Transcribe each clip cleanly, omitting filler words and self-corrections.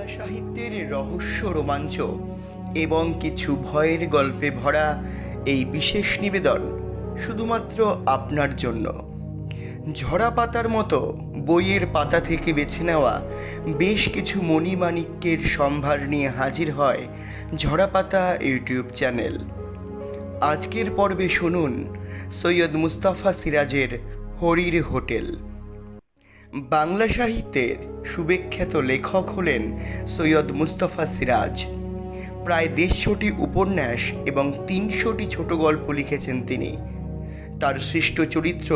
বাংলা সাহিত্যের রহস্য, রোমাঞ্চ এবং কিছু ভয়ের গল্পে ভরা এই বিশেষ নিবেদন শুধুমাত্র আপনার জন্য। ঝরা পাতার মতো বইয়ের পাতা থেকে বেছে নেওয়া বেশ কিছু মণিমাণিক্যের সম্ভার নিয়ে হাজির হয় ঝরা পাতা ইউটিউব চ্যানেল। আজকের পর্বে শুনুন সৈয়দ মুস্তাফা সিরাজের হরির হোটেল। বাংলা সাহিত্যের সুবিখ্যাত লেখক হলেন সৈয়দ মুস্তাফা সিরাজ। প্রায় 150টি উপন্যাস এবং 300টি ছোট গল্প লিখেছেন তিনি। তার সৃষ্ট চরিত্র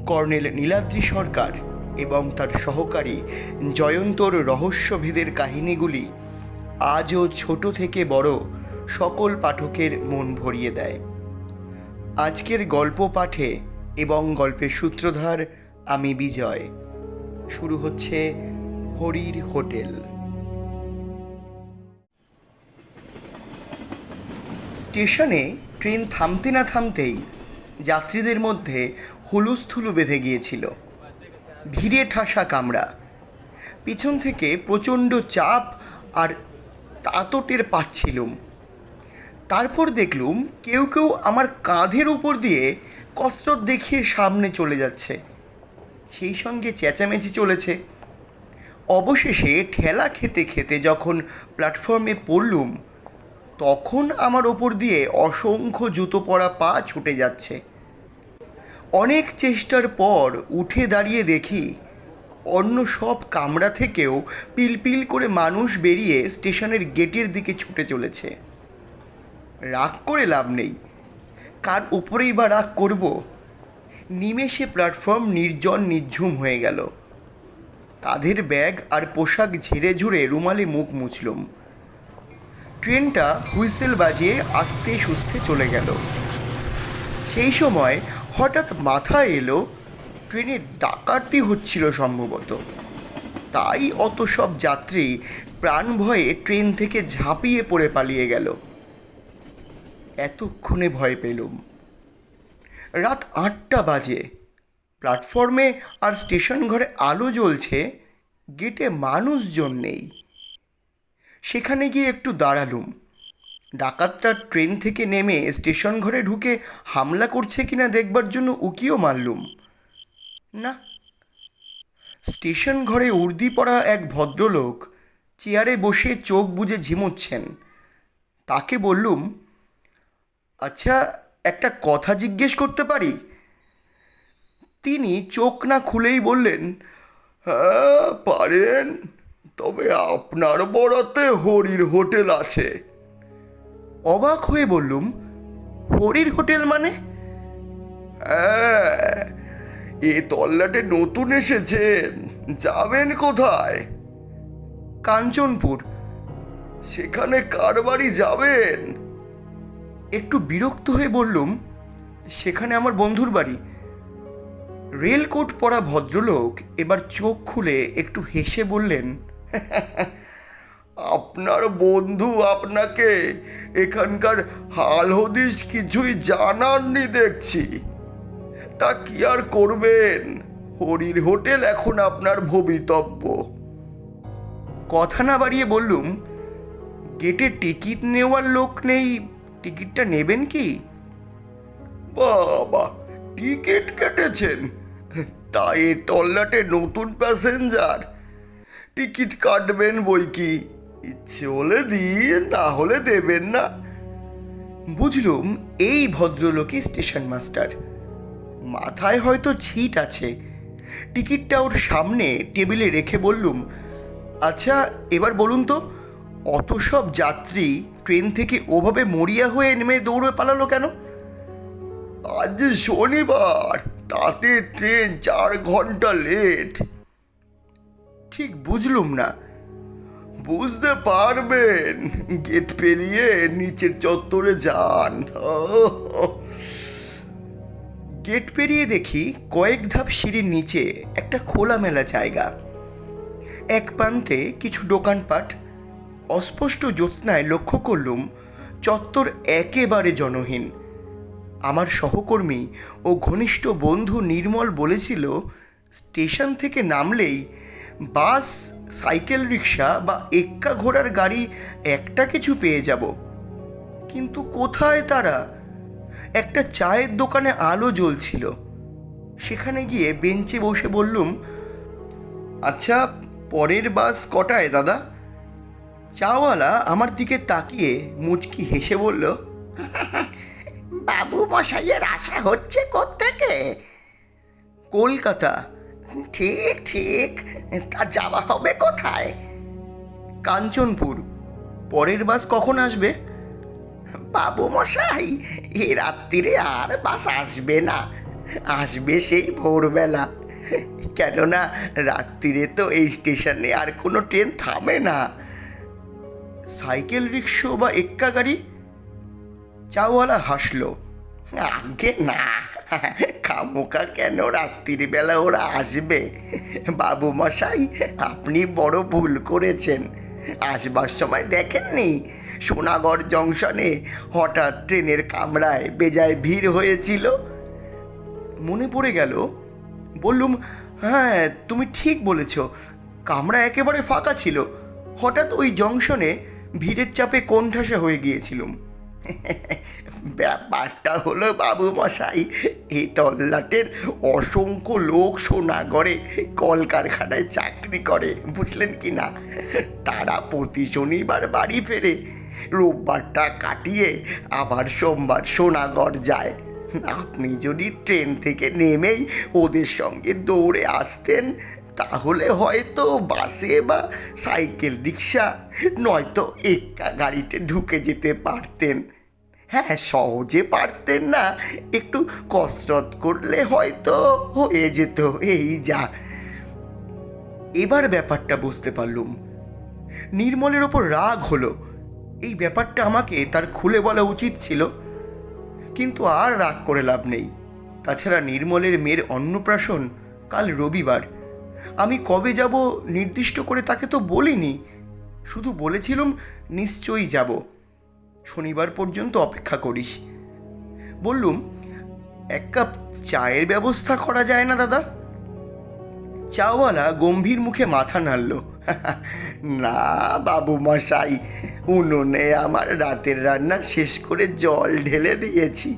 কর্নেল নীলাদ্রি সরকার এবং তার সহকারী জয়ন্তর রহস্যভেদের কাহিনীগুলি আজও ছোট থেকে বড় সকল পাঠকের মন ভরিয়ে দেয়। আজকের গল্প পাঠে এবং গল্পের সূত্রধার আমি বিজয়। শুরু হচ্ছে হরির হোটেল। স্টেশনে ট্রেন থামতে না থামতেই যাত্রীদের মধ্যে হুলুস্থুলু বেঁধে গিয়েছিল। ভিড়ে ঠাসা কামরা, পিছন থেকে প্রচণ্ড চাপ আর টের পাচ্ছিলুম। তারপর দেখলুম কেউ কেউ আমার কাঁধের উপর দিয়ে কসরত দেখিয়ে সামনে চলে যাচ্ছে, সেই সঙ্গে চেঁচামেচি চলেছে। অবশেষে ঠেলা খেতে খেতে যখন প্ল্যাটফর্মে পড়লুম, তখন আমার ওপর দিয়ে অসংখ্য জুতো পরা পা ছুটে যাচ্ছে। অনেক চেষ্টার পর উঠে দাঁড়িয়ে দেখি অন্য সব কামরা থেকেও পিলপিল করে মানুষ বেরিয়ে স্টেশনের গেটের দিকে ছুটে চলেছে। রাগ করে লাভ নেই, কার উপরেই বা রাগ করব। নিমেষে প্ল্যাটফর্ম নির্জন নিঝুম হয়ে গেল। কাঁধের ব্যাগ আর পোশাক ঝেড়ে ঝুড়ে রুমালে মুখ মুছলুম। ট্রেনটা হুইসেল বাজিয়ে আস্তে সুস্থে চলে গেল। সেই সময় হঠাৎ মাথায় এলো ট্রেনে ডাকাতি হচ্ছিল সম্ভবত। তাই অত সব যাত্রী প্রাণ ভয়ে ট্রেন থেকে ঝাঁপিয়ে পড়ে পালিয়ে গেল। এতক্ষণে ভয় পেলুম। রাত 8টা বাজে। প্ল্যাটফর্মে আর স্টেশন ঘরে আলো জ্বলছে, গেটে মানুষজন নেই। সেখানে গিয়ে একটু দাঁড়ালুম। ডাকাতরা ট্রেন থেকে নেমে স্টেশন ঘরে ঢুকে হামলা করছে কিনা দেখবার জন্য উকিও মারলুম। না, স্টেশন ঘরে উর্দি পরা এক ভদ্রলোক চেয়ারে বসে চোখ বুজে ঝিমোচ্ছেন। তাকে বললুম, আচ্ছা, একটা কথা জিজ্ঞেস করতে পারি? তিনি চোখ না খুলেই বললেন, হ্যাঁ পারেন, তবে আপনার বরাতে হরির হোটেল আছে। অবাক হয়ে বললুম, হরির হোটেল মানে? হ্যাঁ, এ তল্লাটে নতুন এসেছেন, যাবেন কোথায়? কাঞ্চনপুর। সেখানে কার বাড়ি যাবেন? একটু বিরক্ত হয়ে বললুম, সেখানে আমার বন্ধুর বাড়ি। রেলকোট পরা ভদ্রলোক এবার চোখ খুলে একটু হেসে বললেন, আপনার বন্ধু আপনাকে এখানকার হাল হদিস কিছুই জানাননি দেখছি। তা কি আর করবেন, হরির হোটেল এখন আপনার ভবিতব্য। কথা না বাড়িয়ে বললুম, গেটে টিকিট নেওয়ার লোক নেই, টিকিটটা নেবেন কি? বাবা, টিকিট কেটেছেন? তাই টল্লাটে নতুন প্যাসেঞ্জার, টিকিট কাটবেন বই কি, ইচ্ছে হলে দিয়ে, না হলে দেবেন না। বুঝলুম এই ভদ্রলোকই স্টেশন মাস্টার। মাথায় হয়তো ছিট আছে। টিকিটটা ওর সামনে টেবিলে রেখে বললুম, আচ্ছা এবার বলুন তো, অত সব যাত্রী ট্রেন থেকে ওভাবে মরিয়া হয়ে নেমে দৌড়ে পালালো কেন? আজ শনিবার, তাতে ট্রেন 4 ঘন্টা লেট। ঠিক বুঝলুম না। বুঝতে পারবেন, গেট পেরিয়ে নিচের চত্বরে যান। গেট পেরিয়ে দেখি কয়েক ধাপ সিঁড়ির নিচে একটা খোলামেলা জায়গা। এক প্রান্তে কিছু দোকানপাট। অস্পষ্ট জ্যোৎস্নায় লক্ষ্য করলুম চত্বর একেবারে জনহীন। আমার সহকর্মী ও ঘনিষ্ঠ বন্ধু নির্মল বলেছিল, স্টেশন থেকে নামলেই বাস, সাইকেল রিক্সা বা এক্কা ঘোড়ার গাড়ি একটা কিছু পেয়ে যাব, কিন্তু কোথায় তারা? একটা চায়ের দোকানে আলো জ্বলছিল, সেখানে গিয়ে বেঞ্চে বসে বললুম, আচ্ছা, পরের বাস কটায় দাদা? চাওয়ালা আমার দিকে তাকিয়ে মুচকি হেসে বলল, বাবু মশাইয়ের আশা হচ্ছে কোত্থেকে? কলকাতা। ঠিক ঠিক, তা যাওয়া হবে কোথায়? কাঞ্চনপুর। পরের বাস কখন আসবে? বাবু মশাই, এ রাত্রিরে আর বাস আসবে না, আসবে সেই ভোরবেলা। কেননা রাত্রিরে তো এই স্টেশনে আর কোনো ট্রেন থামে না। সাইকেল রিক্সা বা এক্কা গাড়ি? চাওয়ালা হাসলো, আগে না, খামোকা কেন রাত্রিবেলা ওরা আসবে? বাবু মশাই, আপনি বড় ভুল করেছেন। আসবার সময় দেখেননি সোনাগড় জংশনে হঠাৎ ট্রেনের কামরায় বেজায় ভিড় হয়েছিল? মনে পড়ে গেল। বললুম, হ্যাঁ, তুমি ঠিক বলেছ, কামরা একেবারে ফাঁকা ছিল। হঠাৎ ওই জংশনে ভিড়ের চাপে কোণঠাসা হয়ে গিয়েছিলুম। ব্যাপারটা হলো বাবু মশাই, এই তল্লাটের অসংখ্য লোক সোনাগড়ে কলকারখানায় চাকরি করে, বুঝলেন কি না? তারা প্রতি শনিবার বাড়ি ফেরে, রোববারটা কাটিয়ে আবার সোমবার সোনাগড় যায়। আপনি যদি ট্রেন থেকে নেমেই ওদের সঙ্গে দৌড়ে আসতেন, তাহলে হয়তো বাসে বা সাইকেল রিক্সা নয়তো এক্কা গাড়িতে ঢুকে যেতে পারতেন। হ্যাঁ, সহজে পারতেন না, একটু কসরত করলে হয়তো হয়ে যেত, এই যা। এবার ব্যাপারটা বুঝতে পারলুম। নির্মলের ওপর রাগ হলো। এই ব্যাপারটা আমাকে তার খুলে বলা উচিত ছিল, কিন্তু আর রাগ করে লাভ নেই। তাছাড়া নির্মলের মেয়ের অন্নপ্রাশন কাল রবিবার। আমি কবে যাব নির্দিষ্ট করে তাকে তো বলিনি, শুধু বলেছিলাম নিশ্চয়ই যাব, শনিবার পর্যন্ত অপেক্ষা করিস। বললুম, এক কাপ চায়ের ব্যবস্থা করা যায় না দাদা? চাওয়ালা গম্ভীর মুখে মাথা নাড়ল। না বাবু মশাই, উনুনে আমার রাতের রান্না শেষ করে জল ঢেলে দিয়েছি,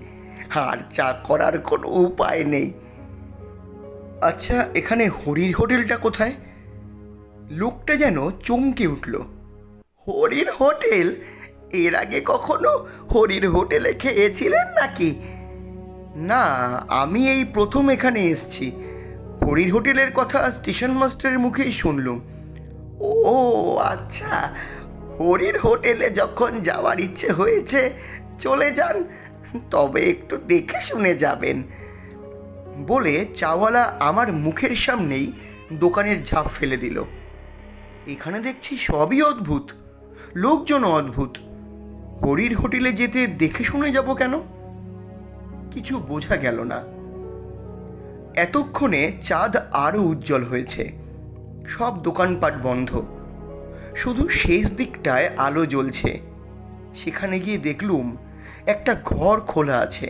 আর চা করার কোনো উপায় নেই। আচ্ছা, এখানে হরির হোটেলটা কোথায়? লোকটা যেন চমকে উঠল। হরির হোটেল? এর আগে কখনো হরির হোটেলে খেয়েছিলেন নাকি? না, আমি এই প্রথম এখানে এসেছি। হরির হোটেলের কথা স্টেশন মাস্টারের মুখেই শুনলুম। ও আচ্ছা, হরির হোটেলে যখন যাওয়ার ইচ্ছে হয়েছে চলে যান, তবে একটু দেখে শুনে যাবেন। বলে চাওয়ালা আমার মুখের সামনেই দোকানের ঝাঁপ ফেলে দিল। এখানে দেখছি সবই অদ্ভুত, লোকজন অদ্ভুত। হরির হোটেলে যেতে দেখে শুনে যাব কেন? কিছু বোঝা গেল না। এতক্ষণে চাঁদ আরও উজ্জ্বল হয়েছে, সব দোকানপাট বন্ধ, শুধু শেষ দিকটায় আলো জ্বলছে। সেখানে গিয়ে দেখলুম একটা ঘর খোলা আছে।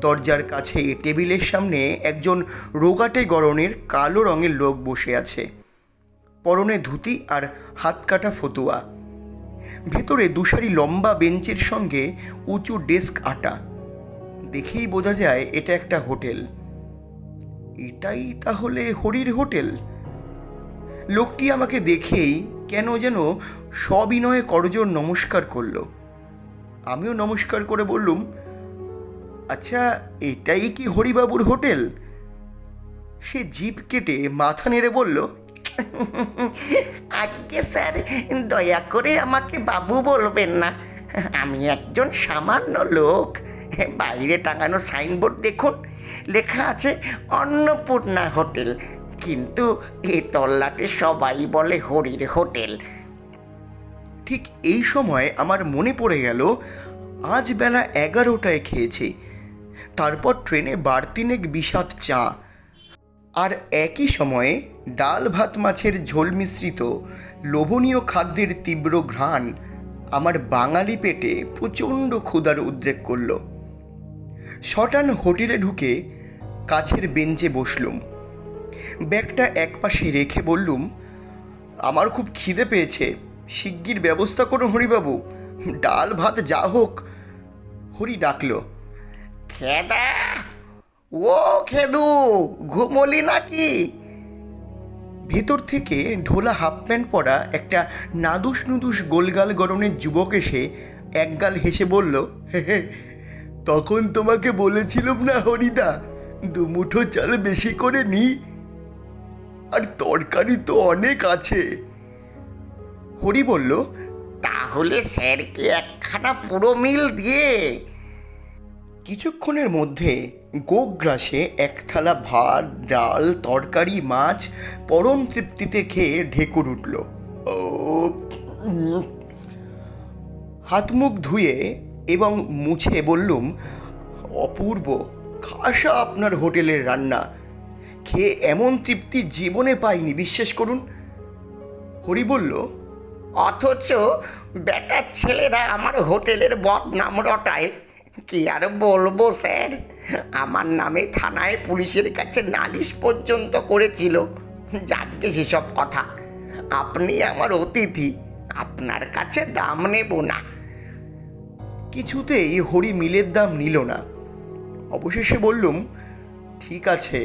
দরজার কাছে টেবিলের সামনে একজন রোগাটে গরনের কালো রঙের লোক বসে আছে, পরনে ধুতি আর হাত কাটা ফতুয়া। ভেতরে দুসারি লম্বা বেঞ্চের সঙ্গে উঁচু ডেস্ক আঁটা। দেখেই বোঝা যায় এটা একটা হোটেল। এটাই তাহলে হরির হোটেল। লোকটি আমাকে দেখেই কেন যেন সবিনয়ে করজোড় নমস্কার করল। আমিও নমস্কার করে বললুম, আচ্ছা, এটাই কি হরিবাবুর হোটেল? সে জিভ কেটে মাথা নেড়ে বলল, আজ্ঞে স্যার, দয়া করে আমাকে বাবু বলবেন না, আমি একজন সামান্য লোক। বাইরে টাঙানো সাইনবোর্ড দেখুন, লেখা আছে অন্নপূর্ণা হোটেল, কিন্তু এ তল্লাটে সবাই বলে হরির হোটেল। ঠিক এই সময় আমার মনে পড়ে গেল আজ বেলা 11টায় খেয়েছি, তারপর ট্রেনে বারতিনেক বিষাদ চা, আর একই সময়ে ডাল ভাত মাছের ঝোল মিশ্রিত লোভনীয় খাদ্যের তীব্র ঘ্রাণ আমার বাঙালি পেটে প্রচণ্ড ক্ষুধার উদ্রেক করল। শটান হোটেলে ঢুকে কাছের বেঞ্চে বসলুম। ব্যাগটা একপাশে রেখে বললুম, আমার খুব খিদে পেয়েছে, শিগগির ব্যবস্থা করুন হরিবাবু, ডাল ভাত যা হোক। হরি ডাকলো, খেদা, ও খেদু, ঘুমলি নাকি? ভেতর থেকে ঢোলা হাফ প্যান্ট পরা একটা নাদুস নুদুস গোলগাল গরনের যুবক এসে একগাল হেসে বলল, তখন তোমাকে বলেছিলাম না হরিদা, দুমুঠো চাল বেশি করে নি, আর তরকারি তো অনেক আছে। হরি বলল, তাহলে স্যারকে একখানা পুরো মিল দিয়ে। কিছুক্ষণের মধ্যে গোগ্রাসে এক থালা ভাত, ডাল, তরকারি, মাছ পরম তৃপ্তিতে খেয়ে ঢেকুর উঠল। ও, হাত মুখ ধুয়ে এবং মুছে বললুম, অপূর্ব, খাসা আপনার হোটেলের রান্না, খেয়ে এমন তৃপ্তি জীবনে পাইনি, বিশ্বাস করুন। হরি বলল, অথচ বেটার ছেলেরা আমার হোটেলের বদনাম রটায়। কি আর বলবো স্যার, আমার নামে থানায় পুলিশের কাছে নালিশ পর্যন্ত করেছিল। যাকে সেসব কথা, আপনি আমার অতিথি, আপনার কাছে দাম নেব না। কিছুতেই হরি মিলের দাম নিল না। অবশেষে বললুম, ঠিক আছে,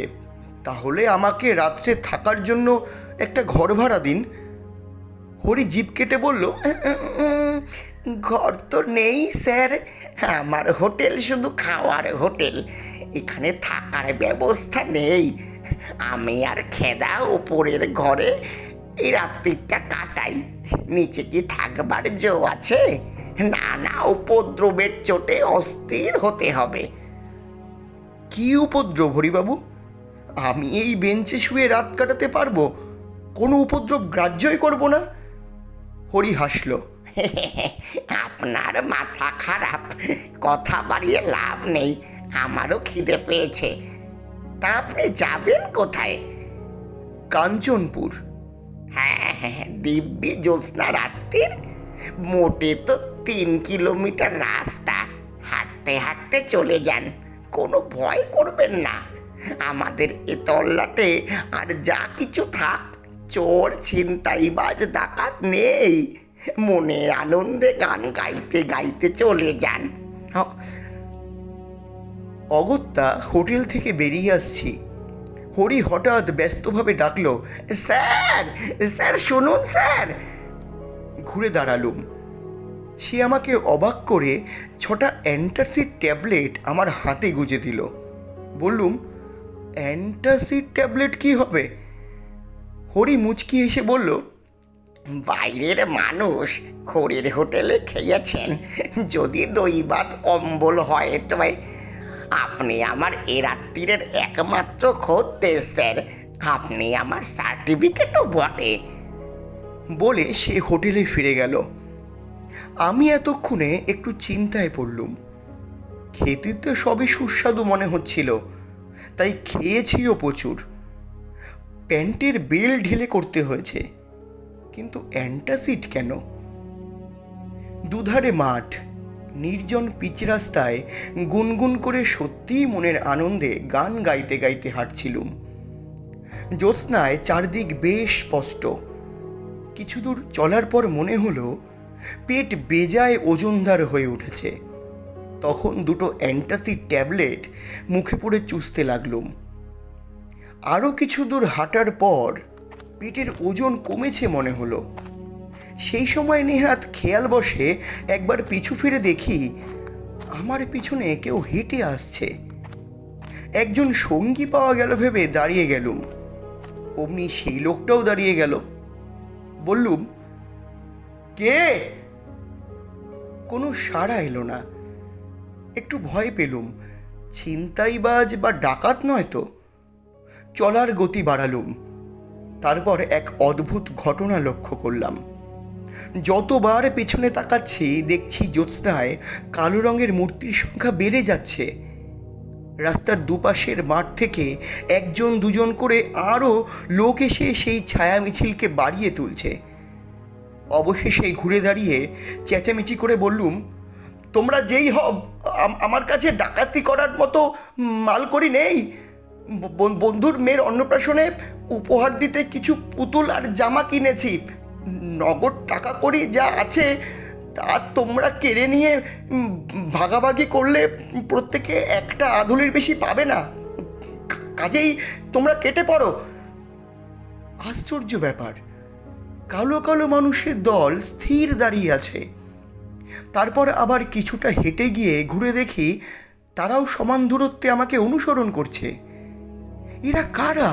তাহলে আমাকে রাত্রে থাকার জন্য একটা ঘর ভাড়া দিন। হরি জিভ কেটে বলল, ঘর তো নেই স্যার, আমার হোটেল শুধু খাওয়ার হোটেল, এখানে থাকার ব্যবস্থা নেই। আমি আর খেদা উপরের ঘরে এই রাত্রিটা কাটাই, নিচে কি থাকবার জো আছে? নানা উপদ্রবের চোটে অস্থির হতে হবে। কি উপদ্রব হরিবাবু? আমি এই বেঞ্চে শুয়ে রাত কাটাতে পারবো, কোনো উপদ্রব গ্রাহ্যই করব না। হরি হাসল, আপনার মাথা খারাপ, কথা বাড়িয়ে লাভ নেই, আমারও খিদে পেয়েছে। তা আপনি যাবেন কোথায়? কাঞ্চনপুর। হ্যাঁ হ্যাঁ, দিব্যি জ্যোৎস্না রাত্রির, মোটে তো 3 কিলোমিটার রাস্তা, হাঁটতে হাঁটতে চলে যান, কোনো ভয় করবেন না। আমাদের এ তল্লাটে আর যা কিছু থাক, চোর, ছিনতাইবাজ, ডাকাত নেই। মনের আনন্দে গান গাইতে গাইতে চলে যান। অগত্যা হোটেল থেকে বেরিয়ে আসছি, হরি হঠাৎ ব্যস্তভাবে ডাকলো, স্যার, স্যার শুনুন স্যার। ঘুরে দাঁড়ালুম। সে আমাকে অবাক করে 6টা অ্যান্টাসিড ট্যাবলেট আমার হাতে গুজে দিল। বললুম, অ্যান্টাসিড ট্যাবলেট কি হবে? হরি মুচকি হেসে বলল, বাইরের মানুষ খড়ির হোটেলে খেয়েছেন, যদি দই ভাত অম্বল হয় তবে আপনি আমার এ রাত্রিরের একমাত্র খদ্দের স্যার, আপনি আমার সার্টিফিকেটও বটে। বলে সে হোটেলে ফিরে গেল। আমি এতক্ষণে একটু চিন্তায় পড়লুম। খেতে তো সবই সুস্বাদু মনে হচ্ছিল, তাই খেয়েছিও প্রচুর। প্যান্টের বেল ঢিলে করতে হয়েছে, কিন্তু অ্যান্টাসিড কেন? দুধারে মাঠ, নির্জন পিচ রাস্তায় গুনগুন করে সত্যিই মনের আনন্দে গান গাইতে গাইতে হাঁটছিলুম। জ্যোৎস্নায় চারদিক বেশ স্পষ্ট। কিছু দূর চলার পর মনে হলো পেট বেজায় ওজনদার হয়ে উঠেছে। তখন 2টো অ্যান্টাসিড ট্যাবলেট মুখে পড়ে চুষতে লাগলুম। আরও কিছু দূর হাঁটার পর পেটের ওজন কমেছে মনে হলো। সেই সময় নেহাত খেয়াল বসে একবার পিছু ফিরে দেখি আমার পিছনে কেউ হেঁটে আসছে। একজন সঙ্গী পাওয়া গেল ভেবে দাঁড়িয়ে গেলুম। অমনি সেই লোকটাও দাঁড়িয়ে গেল। বললুম, কে? কোনো সাড়া এলো না। একটু ভয় পেলুম, ছিনতাইবাজ বা ডাকাত নয় তো। চলার গতি বাড়ালুম। তারপর এক অদ্ভুত ঘটনা লক্ষ্য করলাম। যতবার পেছনে তাকাচ্ছি দেখছি জ্যোৎস্নায় কালো রঙের মূর্তির সংখ্যা বেড়ে যাচ্ছে। রাস্তার দুপাশের মাঠ থেকে 1-2 করে আরও লোক এসে সেই ছায়া মিছিলকে বাড়িয়ে তুলছে। অবশেষে ঘুরে দাঁড়িয়ে চেঁচামেচি করে বললুম, তোমরা যেই হও, আমার কাছে ডাকাতি করার মতো মাল করি নেই। বন্ধুর মেয়ের অন্নপ্রাশনে উপহার দিতে কিছু পুতুল আর জামা কিনেছি। নগদ টাকা কড়ি যা আছে তা তোমরা কেড়ে নিয়ে ভাগাভাগি করলে প্রত্যেকে একটা আধুলির বেশি পাবে না। কাজেই তোমরা কেটে পড়ো। আশ্চর্য ব্যাপার, কালো কালো মানুষের দল স্থির দাঁড়িয়ে আছে। তারপর আবার কিছুটা হেঁটে গিয়ে ঘুরে দেখি তারাও সমান দূরত্বে আমাকে অনুসরণ করছে। এরা কারা?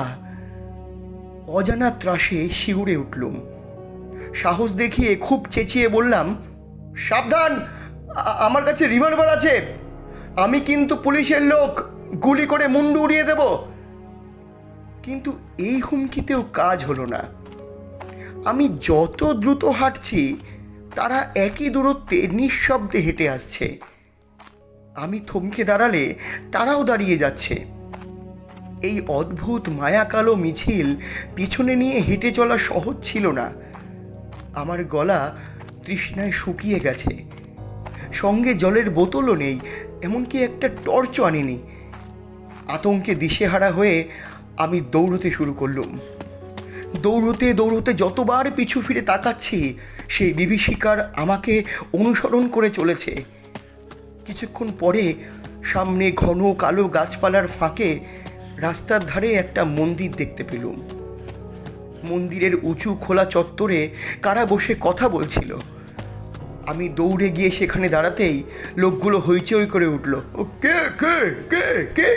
অজানা ত্রাসে শিউরে উঠলুম। সাহস দেখিয়ে খুব চেঁচিয়ে বললাম, সাবধান, আমার কাছে রিভলভার আছে, আমি কিন্তু পুলিশের লোক, গুলি করে মুন্ডু উড়িয়ে দেব। কিন্তু এই হুমকিতেও কাজ হলো না। আমি যত দ্রুত হাঁটছি তারা একই দূরত্বে নিঃশব্দে হেঁটে আসছে। আমি থমকে দাঁড়ালে তারাও দাঁড়িয়ে যাচ্ছে। এই অদ্ভুত মায়াকালো মিছিল পিছনে নিয়ে হেঁটে চলা সহজ ছিল না। আমার গলা তৃষ্ণায় শুকিয়ে গেছে। সঙ্গে জলের বোতলও নেই, এমনকি একটা টর্চও আনিনি। আতঙ্কে দিশেহারা হয়ে আমি দৌড়তে শুরু করলুম। দৌড়তে দৌড়তে যতবার পিছু ফিরে তাকাচ্ছি সেই বিভীষিকার আমাকে অনুসরণ করে চলেছে। কিছুক্ষণ পরে সামনে ঘন কালো গাছপালার ফাঁকে রাস্তার ধারে একটা মন্দির দেখতে পেলুম। মন্দিরের উঁচু খোলা চত্বরে কারা বসে কথা বলছিল। আমি দৌড়ে গিয়ে সেখানে দাঁড়াতেই লোকগুলো হইচই করে উঠল। ও কে কে কে কে?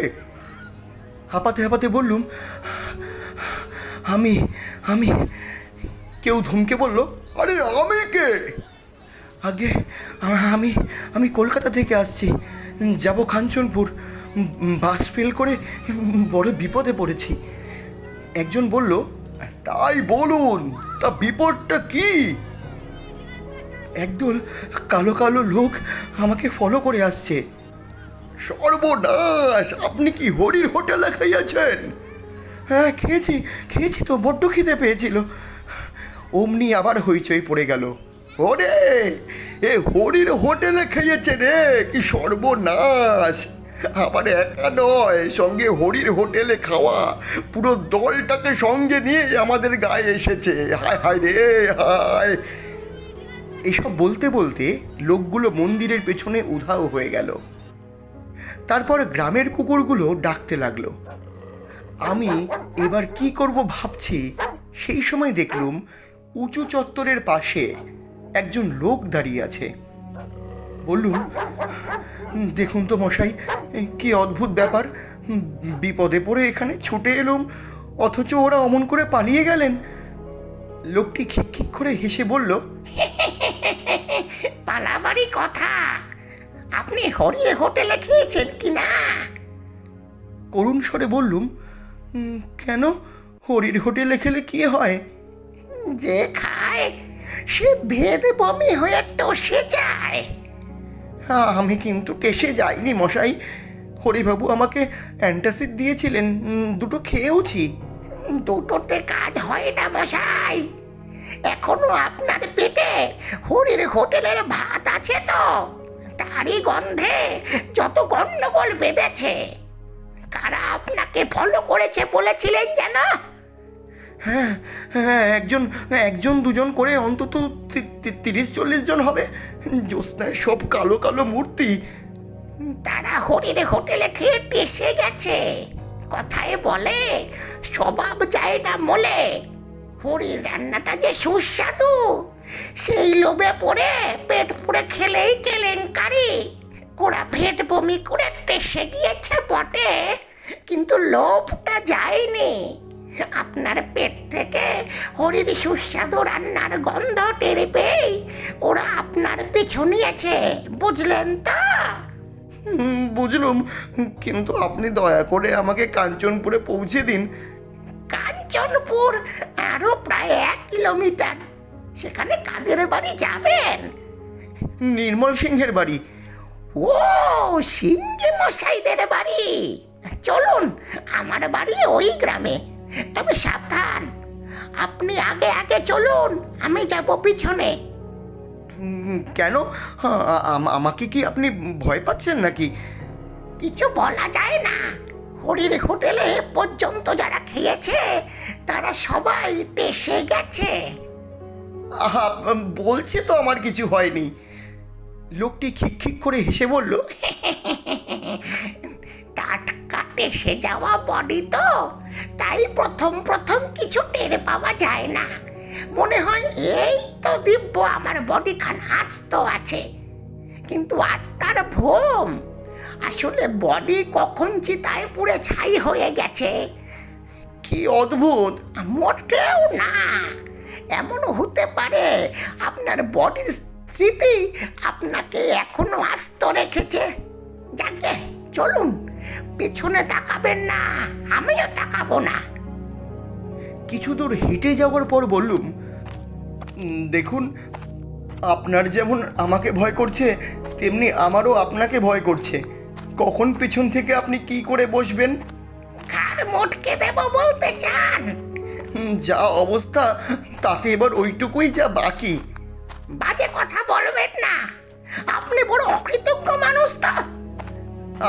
হাঁপাতে হাঁপাতে বললুম, আমি আমি কেউ ধমকে বলল, আরে আমি কে? আগে আমি আমি কলকাতা থেকে আসছি, যাব কাঞ্চনপুর। বাস ফেল করে বড় বিপদে পড়েছি। একজন বলল, তাই বলুন, তা বিপদটা কি? একদল কালো কালো লোক আমাকে ফলো করে আসছে। সর্বনাশ, আপনি কি হরির হোটেলে খাইয়াছেন? হ্যাঁ, খেয়েছি তো, বড্ড খিদে পেয়েছিল। অমনি আবার হইচই পড়ে গেল। ওরে, এ হরির হোটেলে খেয়েছে রে, কি সর্বনাশ! আমার একা নয়, সঙ্গে হরির হোটেলে খাওয়া পুরো দলটাকে সঙ্গে নিয়ে আমাদের গায়ে এসেছে। হায় হায় রে হায়! এসব বলতে বলতে লোকগুলো মন্দিরের পেছনে উধাও হয়ে গেল। তারপর গ্রামের কুকুরগুলো ডাকতে লাগলো। আমি এবার কি করব ভাবছি, সেই সময় দেখলুম উঁচু চত্বরের পাশে একজন লোক দাঁড়িয়ে আছে। বললুম, দেখুন তো মশাই, কি অদ্ভুত ব্যাপার, বিপদে পড়ে এখানে ছুটে এলুম, অথচ ওরা অমন করে পালিয়ে গেলেন। লোকটি খিকখিক করে হেসে বলল, পালাবাড়ি কথা, আপনি হরির হোটেলে খেয়েছেন কি না? করুণ স্বরে বললুম, কেন, হরির হোটেলে খেলে কি হয়? যে খায় সে ভেদ বমি হয়ে টসে যায়। আমি কিন্তু টেসে যাইনি মশাই, হরিবাবু আমাকে অ্যান্টাসিড দিয়েছিলেন, দুটো খেয়েওছি। দুটোতে কাজ হয় না মশাই, এখনো আপনার পেটে হরির হোটেলের ভাত আছে তো, তারই গন্ধে যত গন্ডগোল বেঁধেছে। কারা আপনাকে ফলো করেছে বলেছিলেন যেন? হ্যাঁ হ্যাঁ, একজন দুজন করে অন্তত 30-40 জন হবে। জ্যোৎস্নায় সব কালো কালো মূর্তি। তারা হরির হোটেলে খেয়ে টেসে গেছে। কথায় বলে স্বভাব যায় না মোলে। হরির রান্নাটা যে সুস্বাদু, সেই লোভে পড়ে পেট পুড়ে খেলেই কেলেঙ্কারি। ওরা ভেট বমি করে টেসে গিয়েছে বটে, কিন্তু লোভটা যায়নি। আপনার পেট থেকে হরির সুস্বাদু রান্নার গন্ধ টের পেয়েই ওরা আপনার পিছু নিয়েছে, বুঝলেন তো? বুঝলুম, কিন্তু আপনি দয়া করে আমাকে কাঞ্চনপুরে পৌঁছে দিন। কাঞ্চনপুর আরো প্রায় 1 কিলোমিটার। সেখানে কাদের বাড়ি যাবেন? নির্মল সিংহের বাড়ি। ও, সিংহে মশাইদের বাড়ি। চলুন, আমার বাড়ি ওই গ্রামে। তবে সাবধান, আপনি আগে আগে চলুন, আমি যাব পিছনে। কেন, আমাকে কি আপনি ভয় পাচ্ছেন নাকি? কিছু বলা যায় না। হরির হোটেলে পর্যন্ত যারা খেয়েছে তারা সবাই টেসে গেছে। আহা, বলছে তো আমার কিছু হয়নি। লোকটি খিকখিক করে হেসে বলল, টাটকা টেসে যাওয়া বডি তো, তাই প্রথম প্রথম কিছু টের পাওয়া যায় না। মনে হয় এই তো দিব্য আমার বডিখান আস্ত আছে, কিন্তু আত্মার ভ্রম। আসলে বডি কখন চিতায় পুড়ে ছাই হয়ে গেছে। কি অদ্ভুত! মোটেও না, এমন হতে পারে আপনার বডির স্মৃতি আপনাকে এখনো আস্ত রেখেছে। যাকে চলুন, পেছনে তাকাবেন না, আমিও তাকাবো না। কিছু দূর হেঁটে যাওয়ার পর বললুম, দেখুন, আপনার যেমন আমাকে ভয় করছে, তেমনি আমারও আপনাকে ভয় করছে। কখন পেছন থেকে আপনি কি করে বসবেন? ঘাড় মোটকে দেব বলতে চান? যা অবস্থা, তাতে এবার ওইটুকুই যা বাকি। বাজে কথা বলবেন না, আপনি বড় অকৃতজ্ঞ মানুষ তো।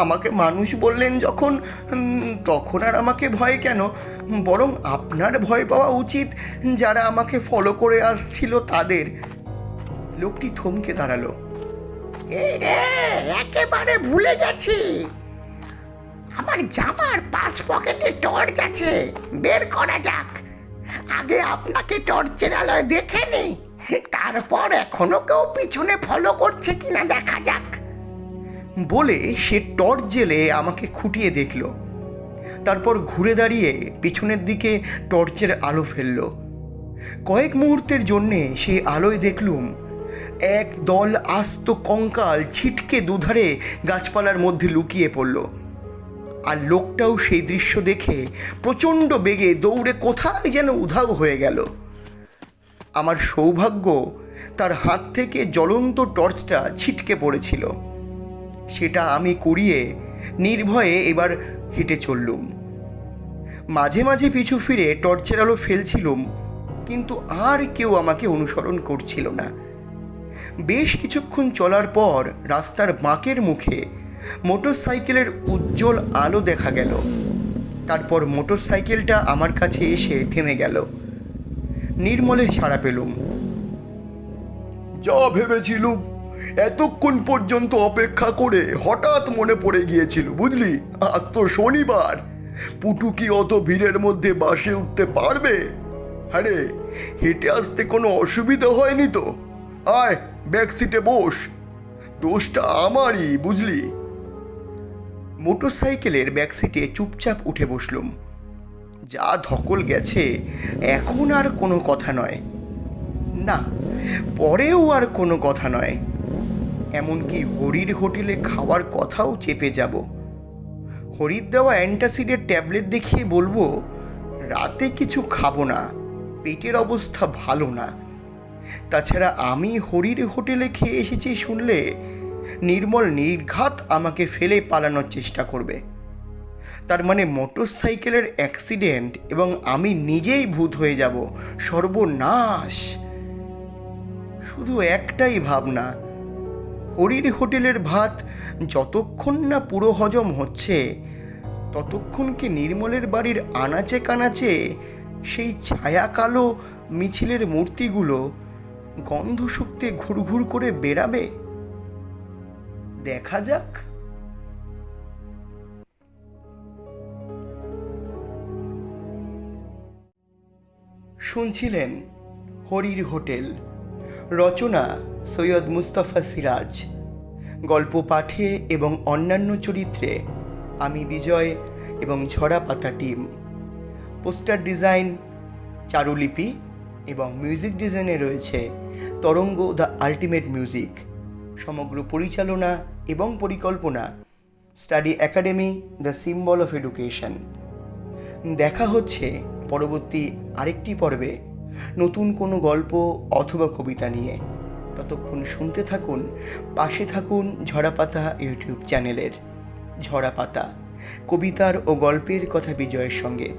আমাকে মানুষ বললেন যখন, তখন আর আমাকে ভয় কেন? বরং আপনার ভয় পাওয়া উচিত যারা আমাকে ফলো করে আসছিল তাদের। লোকটি থমকে দাঁড়ালো। এই রে, একেবারে ভুলে গেছি, আমার জামার পাশ পকেটে টর্চ আছে, বের করা যাক। আগে আপনাকে টর্চের আলোয় দেখে নি, তারপর এখনো কেউ পিছনে ফলো করছে কিনা দেখা যাক। বলে সে টর্চ জেলে আমাকে খুঁটিয়ে দেখল। তারপর ঘুরে দাঁড়িয়ে পিছনের দিকে টর্চের আলো ফেলল। কয়েক মুহূর্তের জন্যে সেই আলোয় দেখলুম এক দল আস্ত কঙ্কাল ছিটকে দুধারে গাছপালার মধ্যে লুকিয়ে পড়ল। আর লোকটাও সেই দৃশ্য দেখে প্রচণ্ড বেগে দৌড়ে কোথায় যেন উধাও হয়ে গেল। আমার সৌভাগ্য, তার হাত থেকে জ্বলন্ত টর্চটা ছিটকে পড়েছিল। সেটা আমি কুড়িয়ে নির্ভয়ে এবার হেঁটে চললুম। মাঝে মাঝে পিছু ফিরে টর্চের আলো ফেলছিলুম, কিন্তু আর কেউ আমাকে অনুসরণ করছিল না। বেশ কিছুক্ষণ চলার পর রাস্তার বাঁকের মুখে মোটরসাইকেলের উজ্জ্বল আলো দেখা গেল। তারপর মোটরসাইকেলটা আমার কাছে এসে থেমে গেল। নির্মলে সাড়া পেলুম। যা ভেবেছিলুম, এতক্ষণ পর্যন্ত অপেক্ষা করে হঠাৎ মনে পড়ে গিয়েছিল, বুঝলি? আজ তো শনিবার, পুটু কি অত ভিড়ের মধ্যে বাসে উঠতে পারবে? আরে, হেঁটে আসতে কোনো অসুবিধা হয়নি তো? আয়, ব্যাক সিটে বস, দোষটা আমারই, বুঝলি? মোটরসাইকেলের ব্যাক সিটে চুপচাপ উঠে বসলুম। যা ধকল গেছে, এখন আর কোনো কথা নয়। না, পরেও আর কোনো কথা নয়। এমনকি হরির হোটেলে খাওয়ার কথাও চেপে যাব। হরির দেওয়া অ্যান্টাসিডের ট্যাবলেট দেখিয়ে বলবো, রাতে কিছু খাবো না, পেটের অবস্থা ভালো না। তাছাড়া আমি হরির হোটেলে খেয়ে এসেছি শুনলে নির্মল নির্ঘাত আমাকে ফেলে পালানোর চেষ্টা করবে। তার মানে মোটরসাইকেলের অ্যাক্সিডেন্ট এবং আমি নিজেই ভূত হয়ে যাব। সর্বনাশ! শুধু একটাই ভাবনা, হরির হোটেলের ভাত যতক্ষণ না পুরো হজম হচ্ছে ততক্ষণ কি নির্মলের বাড়ির আনাচে কানাচে সেই ছায়া কালো মিছিলের মূর্তিগুলো গন্ধ শুকতে ঘুরঘুর করে বেড়াবে? দেখা যাক। শুনছিলেন হরির হোটেল, রচনা সৈয়দ মুস্তফা সিরাজ, গল্প পাঠে এবং অন্যান্য চরিত্রে আমি বিজয় এবং ঝরা পাতা টিম, পোস্টার ডিজাইন, চারুলিপি এবং মিউজিক ডিজাইনে রয়েছে তরঙ্গ দ্য আল্টিমেট মিউজিক। সমগ্র পরিচালনা এবং পরিকল্পনা study academy the symbol of education. দেখা হচ্ছে পরবর্তী আরেকটি পর্বে নতুন কোনো গল্প অথবা কবিতা নিয়ে। ততক্ষণ শুনতে থাকুন, পাশে থাকুন ঝরাপাতা ইউটিউব চ্যানেলের। ঝরাপাতা, কবিতার ও গল্পের কথা বিজয়ের সঙ্গে।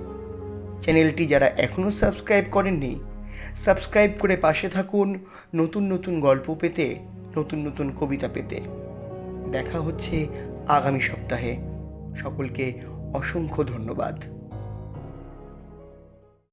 চ্যানেলটি যারা এখনও সাবস্ক্রাইব করেননি, সাবস্ক্রাইব করে পাশে থাকুন নতুন নতুন গল্প পেতে, নতুন নতুন কবিতা পেতে। দেখা হচ্ছে আগামী সপ্তাহে। সকলকে অসংখ্য ধন্যবাদ।